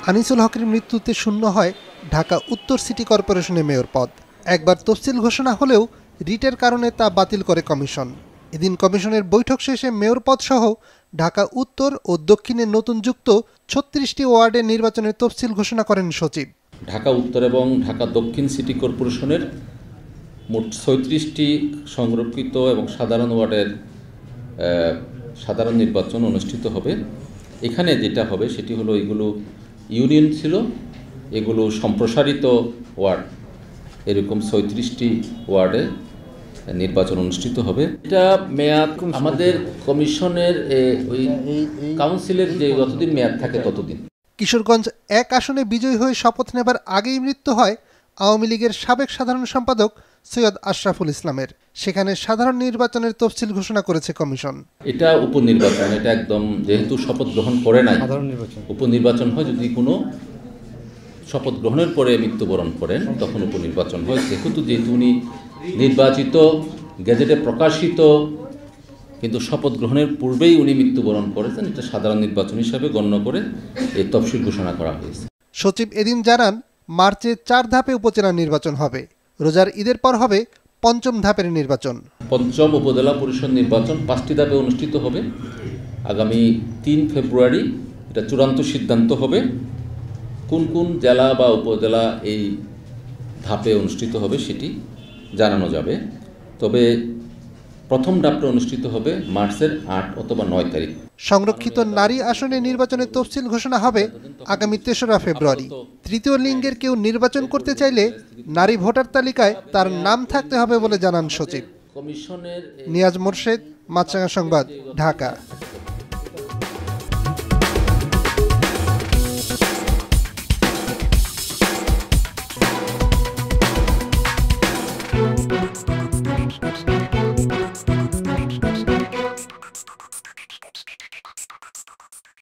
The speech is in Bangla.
আনিসুল হকের মৃত্যুতে শূন্য হয় ঢাকা উত্তর সিটি কর্পোরেশনের মেয়র পদ। একবার তফসিল ঘোষণা হলেও রিটের কারণে তা বাতিল করে কমিশন। এদিন কমিশনের বৈঠক শেষে মেয়র পদসহ ঢাকা উত্তর ও দক্ষিণে নতুন যুক্ত ৩৬টি ওয়ার্ডের নির্বাচনের তফসিল ঘোষণা করেন সচিব। ঢাকা উত্তর এবং ঢাকা দক্ষিণ সিটি কর্পোরেশনের মোট ৩৬টি সংরক্ষিত এবং সাধারণ ওয়ার্ডের সাধারণ নির্বাচন অনুষ্ঠিত হবে। এখানে যেটা হবে সেটি হলো, এগুলো ইউনিয়ন ছিল, এগুলো সম্প্রসারিত ওয়ার্ড, এরকম ৩৬টি ওয়ার্ডে নির্বাচন অনুষ্ঠিত হবে। এটা মেয়াদ আমাদের কমিশনের ওই কাউন্সিলের যে যতদিন মেয়াদ থাকে ততদিন। কিশোরগঞ্জ ১ আসনে বিজয়ী হয়ে শপথ নেবার আগেই মৃত্যু হয় আওয়ামী লীগের সাবেক সাধারণ সম্পাদক সৈয়দ আশরাফুল ইসলামের। সেখানে সাধারণ নির্বাচনের তফসিল ঘোষণা করেছে কমিশন। এটা উপনির্বাচন, এটা একদম যেহেতু শপথ গ্রহণ করে নাই, উপনির্বাচন হয় যদি কোনো শপথ গ্রহণের পরে মৃত্যুবরণ করেন তখন উপনির্বাচন হয়। যেহেতু উনি নির্বাচিত, গেজেটে প্রকাশিত, কিন্তু শপথ গ্রহণের পূর্বেই উনি মৃত্যুবরণ করেছেন, এটা সাধারণ নির্বাচন হিসাবে গণ্য করে এই তফসিল ঘোষণা করা হয়েছে। সচিব এদিন জানান, মার্চে ৪ ধাপে উপজেলা নির্বাচন হবে। রোজার ঈদের পর হবে পঞ্চম ধাপের নির্বাচন। পঞ্চম উপজেলা পরিষদ নির্বাচন ৫টি ধাপে অনুষ্ঠিত হবে। আগামী ৩ ফেব্রুয়ারি এটা চূড়ান্ত সিদ্ধান্ত হবে কোন কোন জেলা বা উপজেলা এই ধাপে অনুষ্ঠিত হবে সেটি জানানো যাবে। তবে প্রথম ধাপটা অনুষ্ঠিত হবে মার্চের ৮ অথবা ৯ তারিখ। সংরক্ষিত নারী আসনে নির্বাচনের তফসিল ঘোষণা হবে আগামী ৩রা ফেব্রুয়ারি। তৃতীয় লিঙ্গের কেউ নির্বাচন করতে চাইলে নারী ভোটার তালিকায় তার নাম থাকতে হবে বলে জানান সচিব। নিয়াজ মোরশেদ, মাছরাঙা সংবাদ, ঢাকা।